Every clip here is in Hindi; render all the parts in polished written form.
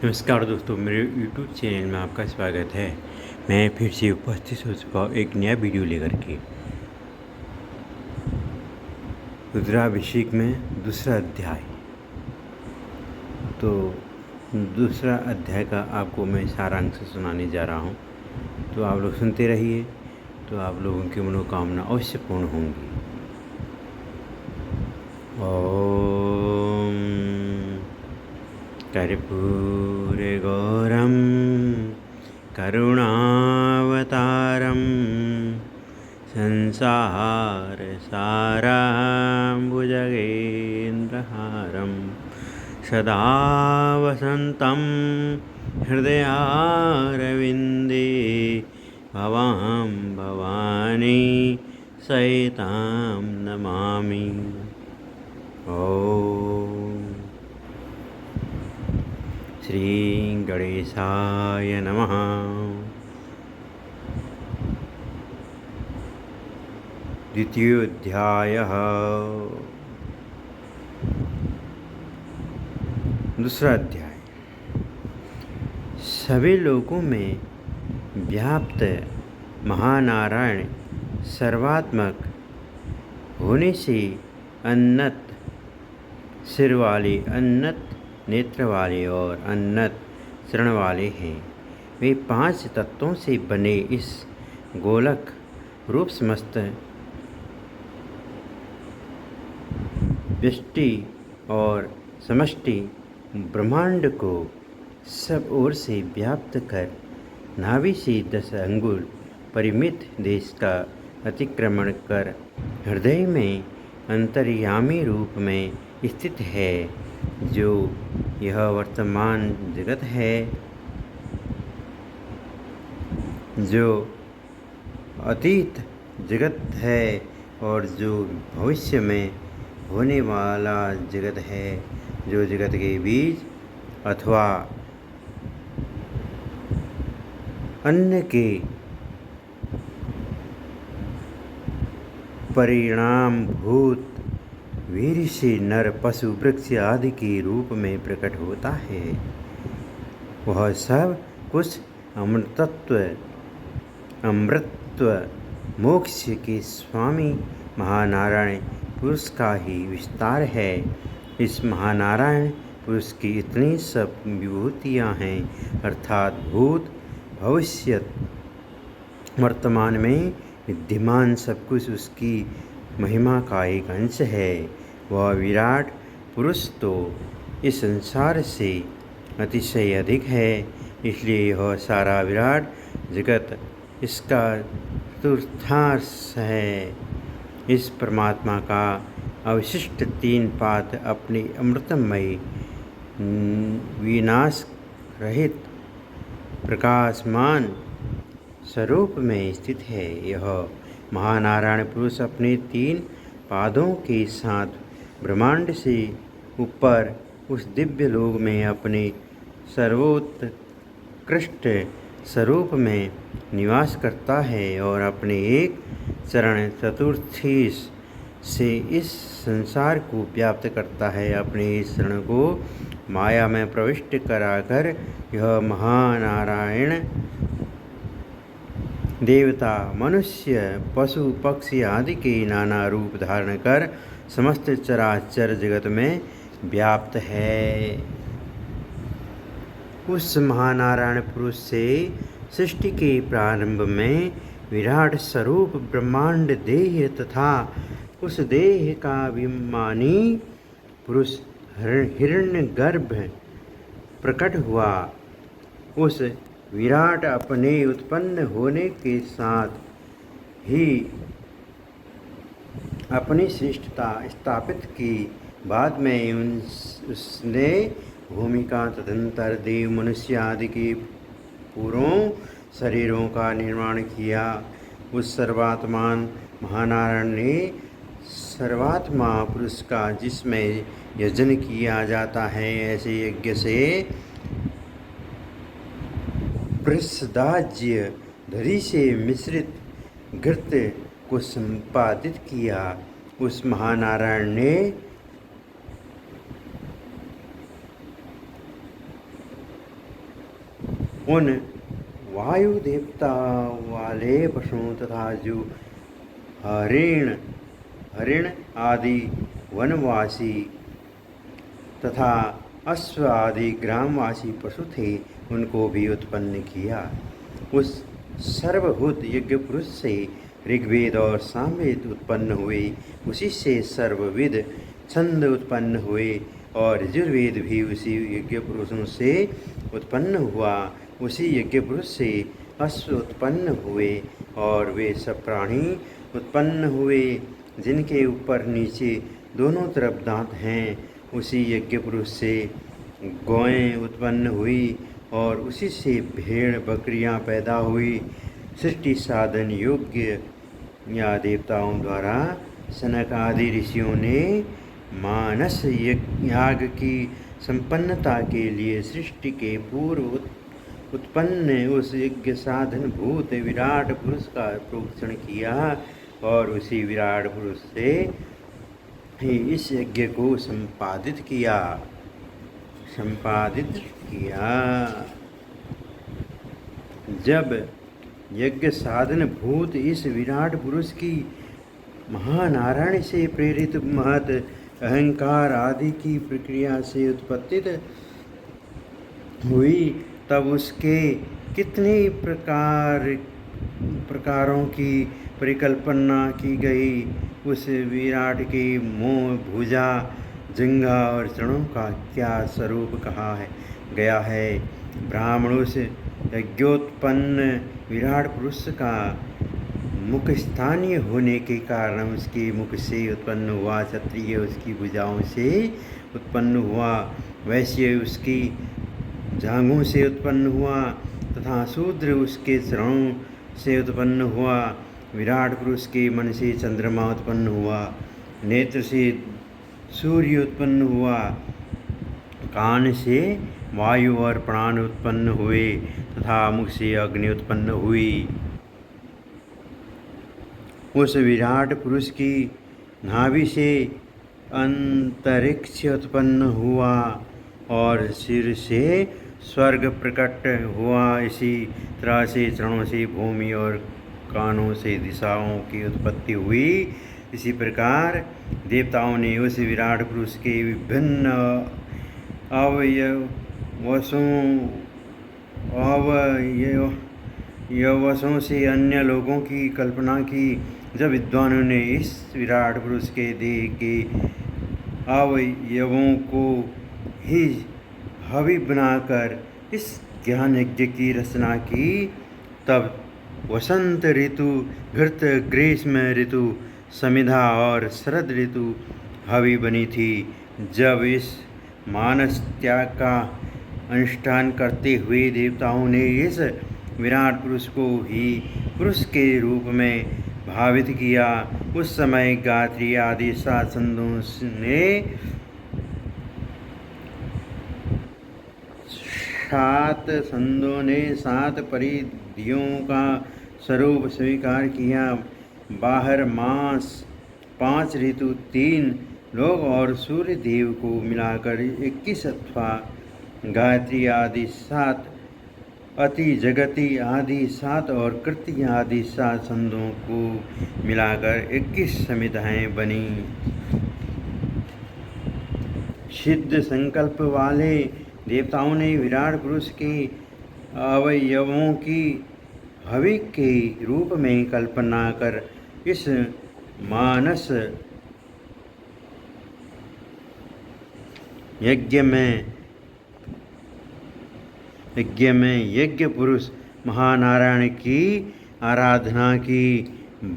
नमस्कार दोस्तों, मेरे YouTube चैनल में आपका स्वागत है। मैं फिर से उपस्थित हो चुका हूँ एक नया वीडियो लेकर के। रुद्राभिषेक में दूसरा अध्याय। तो दूसरा अध्याय का आपको मैं सारांश सुनाने जा रहा हूँ, तो आप लोग सुनते रहिए, तो आप लोगों की मनोकामना अवश्य पूर्ण होंगी। ओम कर्पूरगौरं करुणावतारं संसारसाराम्बुजगेन्द्रहारं सदा वसन्तं हृदयारविन्दे भवां भवानी सहितां नमामि। ॐ श्री गणेशाय नमः। द्वितीयोऽध्यायः। दूसरा अध्याय। सभी लोकों में व्याप्त महानारायण सर्वात्मक होने से अनंत सिर वाले, अनंत नेत्र वाले और अनंत चरण वाले हैं। वे 5 तत्वों से बने इस गोलक रूप समस्त व्यष्टि और समष्टि ब्रह्मांड को सब ओर से व्याप्त कर नाभि से 10 अंगुल परिमित देश का अतिक्रमण कर हृदय में अंतर्यामी रूप में स्थित है। जो यह वर्तमान जगत है, जो अतीत जगत है और जो भविष्य में होने वाला जगत है, जो जगत के बीज अथवा अन्न के परिणाम भूत वीर से नर पशु वृक्ष आदि के रूप में प्रकट होता है, वह सब कुछ अमृतत्व मोक्ष के स्वामी महानारायण पुरुष का ही विस्तार है। इस महानारायण पुरुष की इतनी सब विभूतियाँ हैं, अर्थात भूत भविष्य वर्तमान में विद्यमान सब कुछ उसकी महिमा का एक अंश है। वह विराट पुरुष तो इस संसार से अतिशय अधिक है, इसलिए यह सारा विराट जगत इसका चतुर्थांश है। इस परमात्मा का अवशिष्ट 3 पाद अपने अमृतमय विनाश रहित प्रकाशमान स्वरूप में स्थित है। यह महानारायण पुरुष अपने 3 पादों के साथ ब्रह्मांड से ऊपर उस दिव्य लोक में अपने सर्वोत्कृष्ट स्वरूप में निवास करता है और अपने एक चरण चतुर्थीश से इस संसार को व्याप्त करता है। अपने इस चरण को माया में प्रविष्ट कराकर यह महानारायण देवता, मनुष्य, पशु, पक्षी आदि के नाना रूप धारण कर समस्त चराचर जगत में व्याप्त है। उस महानारायण पुरुष से सृष्टि के प्रारंभ में विराट स्वरूप ब्रह्मांड देह तथा उस देह का अभिमानी पुरुष हिरण्यगर्भ प्रकट हुआ। उस विराट अपने उत्पन्न होने के साथ ही अपनी श्रेष्ठता स्थापित की। बाद में उसने भूमिका तदंतर देव, मनुष्य आदि के पूर्वों शरीरों का निर्माण किया। उस सर्वात्मान महानारायण ने सर्वात्मा पुरुष का जिसमें यजन किया जाता है, ऐसे यज्ञ से बृहस्पति धरी से मिश्रित घृत को संपादित किया। उस महानारायण ने उन वायु देवता वाले पशुओं तथा जो हरिण आदि वनवासी तथा अश्व आदि ग्रामवासी पशु थे, उनको भी उत्पन्न किया। उस सर्वभूत यज्ञ पुरुष से ऋग्वेद और सामवेद उत्पन्न हुए, उसी से सर्वविद छंद उत्पन्न हुए और यजुर्वेद भी उसी यज्ञ पुरुषों से उत्पन्न हुआ। उसी यज्ञ पुरुष से अश्व उत्पन्न हुए और वे सब प्राणी उत्पन्न हुए जिनके ऊपर नीचे दोनों तरफ दांत हैं। उसी यज्ञ पुरुष से गौएं उत्पन्न हुई और उसी से भेड़ बकरियां पैदा हुई। सृष्टि साधन योग्य या देवताओं द्वारा सनक आदि ऋषियों ने मानस याग की संपन्नता के लिए सृष्टि के पूर्व उत्पन्न उस यज्ञ साधन भूत विराट पुरुष का प्रोक्षण किया और उसी विराट पुरुष से ही इस यज्ञ को संपादित किया। जब यज्ञ साधन भूत इस विराट पुरुष की महानारायण से प्रेरित महत अहंकार आदि की प्रक्रिया से उत्पत्ति हुई, तब उसके कितने प्रकारों की परिकल्पना की गई। उस विराट के मुँह, भुजा, जंघा और चरणों का क्या स्वरूप कहा गया है। ब्राह्मण उस यज्ञोत्पन्न विराट पुरुष का मुख स्थानीय होने के कारण उसके मुख से उत्पन्न हुआ। क्षत्रिय उसकी भुजाओं से उत्पन्न हुआ, वैश्य उसकी जांघों से उत्पन्न हुआ तथा शूद्र उसके चरणों से उत्पन्न हुआ। विराट पुरुष के मन से चंद्रमा उत्पन्न हुआ, नेत्र से सूर्य उत्पन्न हुआ, कान से वायु और प्राण उत्पन्न हुए तथा मुख से अग्नि उत्पन्न हुई। उस विराट पुरुष की नाभि से अंतरिक्ष उत्पन्न हुआ और सिर से स्वर्ग प्रकट हुआ। इसी तरह से चरणों से भूमि और कानों से दिशाओं की उत्पत्ति हुई। इसी प्रकार देवताओं ने उस विराट पुरुष के विभिन्न अवयवों से अन्य लोगों की कल्पना की। जब विद्वानों ने इस विराट पुरुष के देह के अवयवों को ही हवि बनाकर इस ज्ञान यज्ञ की रचना की, तब वसंत ऋतु, घृत, ग्रीष्म ऋतु, समिधा और शरद ऋतु हवि बनी थी। जब इस मानस त्याग का अनुष्ठान करते हुए देवताओं ने इस विराट पुरुष को ही पुरुष के रूप में भावित किया, उस समय गायत्री आदि सात छंदों ने सात परिधियों का स्वरूप स्वीकार किया। बाहर मास, 5 ऋतु, 3 लोक और सूर्य देव को मिलाकर 21 अथवा गायत्री आदि 7, अति जगति आदि 7 और कृति आदि 7 छंदों को मिलाकर 21 समिधाएं बनी। सिद्ध संकल्प वाले देवताओं ने विराट पुरुष के अवयवों की हवि के रूप में कल्पना कर इस मानस यज्ञ में यज्ञ पुरुष महानारायण की आराधना की।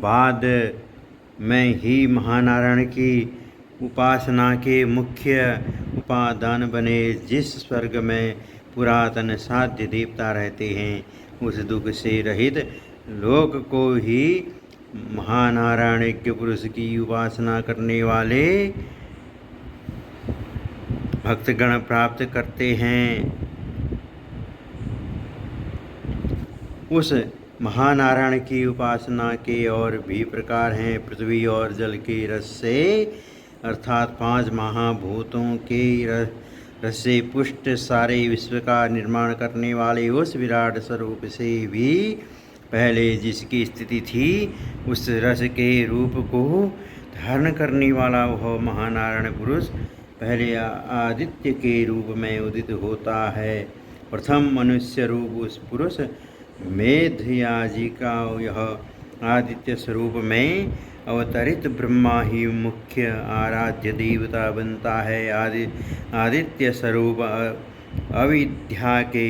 बाद में ही महानारायण की उपासना के मुख्य उपादान बने। जिस स्वर्ग में पुरातन साध्य देवता रहते हैं, उस दुख से रहित लोक को ही महानारायण यज्ञ पुरुष की उपासना करने वाले भक्तगण प्राप्त करते हैं। उस महानारायण की उपासना के और भी प्रकार हैं। पृथ्वी और जल के रस से, अर्थात 5 महाभूतों के रस से पुष्ट सारे विश्व का निर्माण करने वाले उस विराट स्वरूप से भी पहले जिसकी स्थिति थी, उस रस के रूप को धारण करने वाला वह महानारायण पुरुष पहले आदित्य के रूप में उदित होता है। प्रथम मनुष्य रूप उस पुरुष मेधयाजी का यह आदित्य स्वरूप में अवतरित ब्रह्मा ही मुख्य आराध्य देवता बनता है। आदित्य स्वरूप अविद्या के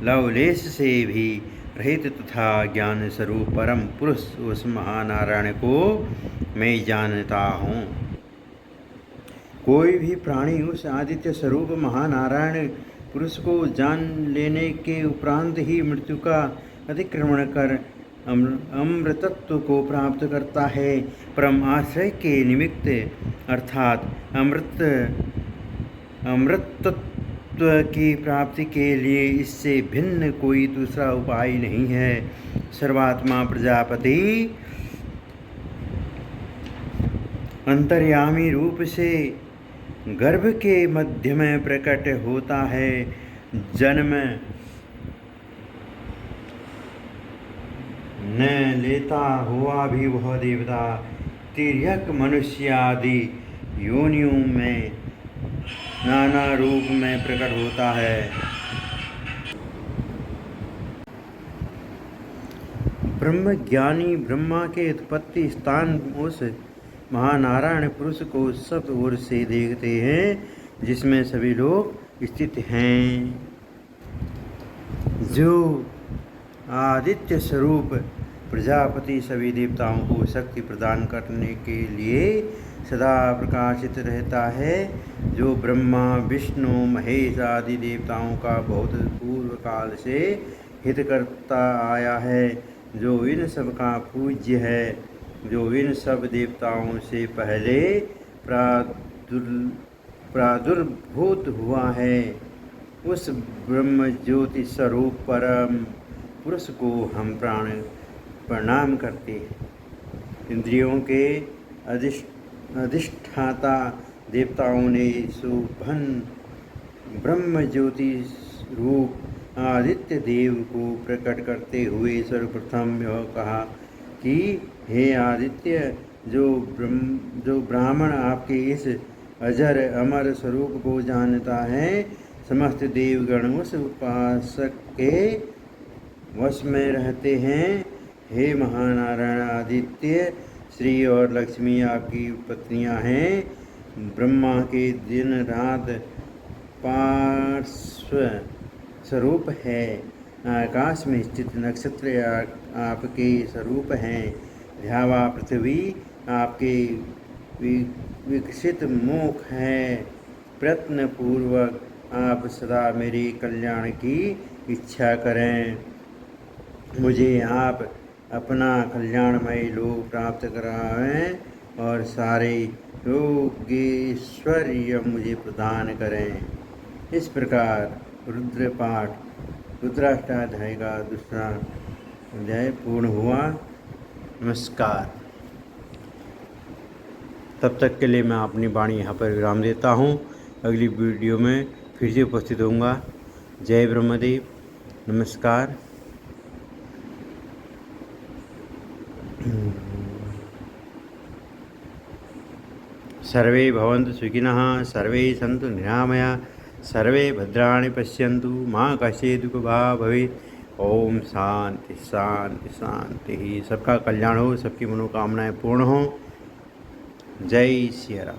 लवलेश से भी रहित तथा ज्ञान स्वरूप परम पुरुष उस महानारायण को मैं जानता हूँ। कोई भी प्राणी उस आदित्य स्वरूप महानारायण पुरुष को जान लेने के उपरांत ही मृत्यु का अतिक्रमण कर अमृतत्व को प्राप्त करता है। परम आश्रय के निमित्त अर्थात अमृतत्व की प्राप्ति के लिए इससे भिन्न कोई दूसरा उपाय नहीं है। सर्वात्मा प्रजापति अंतर्यामी रूप से गर्भ के मध्य में प्रकट होता है। जन्म न लेता हुआ भी वह देवता तिर्यक मनुष्य आदि योनियों में नाना रूप में प्रकट होता है। ब्रह्मज्ञानी ब्रह्मा के उत्पत्ति स्थान उस महानारायण पुरुष को सब ओर से देखते हैं, जिसमें सभी लोग स्थित हैं। जो आदित्य स्वरूप प्रजापति सभी देवताओं को शक्ति प्रदान करने के लिए सदा प्रकाशित रहता है, जो ब्रह्मा विष्णु महेश आदि देवताओं का बहुत पूर्व काल से हित करता आया है, जो इन सब का पूज्य है, जो इन सब देवताओं से पहले प्रादुर्भूत हुआ है, उस ब्रह्म ज्योति स्वरूप परम पुरुष को हम प्रणाम करते हैं। इंद्रियों के अधिष्ठाता देवताओं ने सुभन ब्रह्म ज्योति रूप आदित्य देव को प्रकट करते हुए सर्वप्रथम यह कहा कि हे आदित्य, जो ब्राह्मण आपके इस अजर अमर स्वरूप को जानता है, समस्त देवगण उस उपासक के वश में रहते हैं। हे महानारायण आदित्य, श्री और लक्ष्मी आपकी पत्नियां हैं। ब्रह्मा के दिन रात पार्श्व स्वरूप है। आकाश में स्थित नक्षत्र आपके स्वरूप हैं। ध्यावा पृथ्वी आपके विकसित मुख है। प्रयत्न पूर्वक आप सदा मेरे कल्याण की इच्छा करें। मुझे आप अपना कल्याणमय लोक प्राप्त कराएं और सारे योगेश्वर्य मुझे प्रदान करें। इस प्रकार रुद्र पाठ रुद्राष्टाध्याय का दूसरा अध्याय पूर्ण हुआ। नमस्कार। तब तक के लिए मैं अपनी वाणी यहाँ पर विराम देता हूँ। अगली वीडियो में फिर से उपस्थित होऊंगा। जय ब्रह्मदेव। नमस्कार। सर्वे भवन्तु सुखिनः, सर्वे सन्तु निरामया, सर्वे भद्राणि पश्यन्तु, मा कश्चित् दुःखभाग् भवेत्। ओम शांति शांति शांति। सबका कल्याण हो, सबकी मनोकामनाएं पूर्ण हो। जय सिया राम।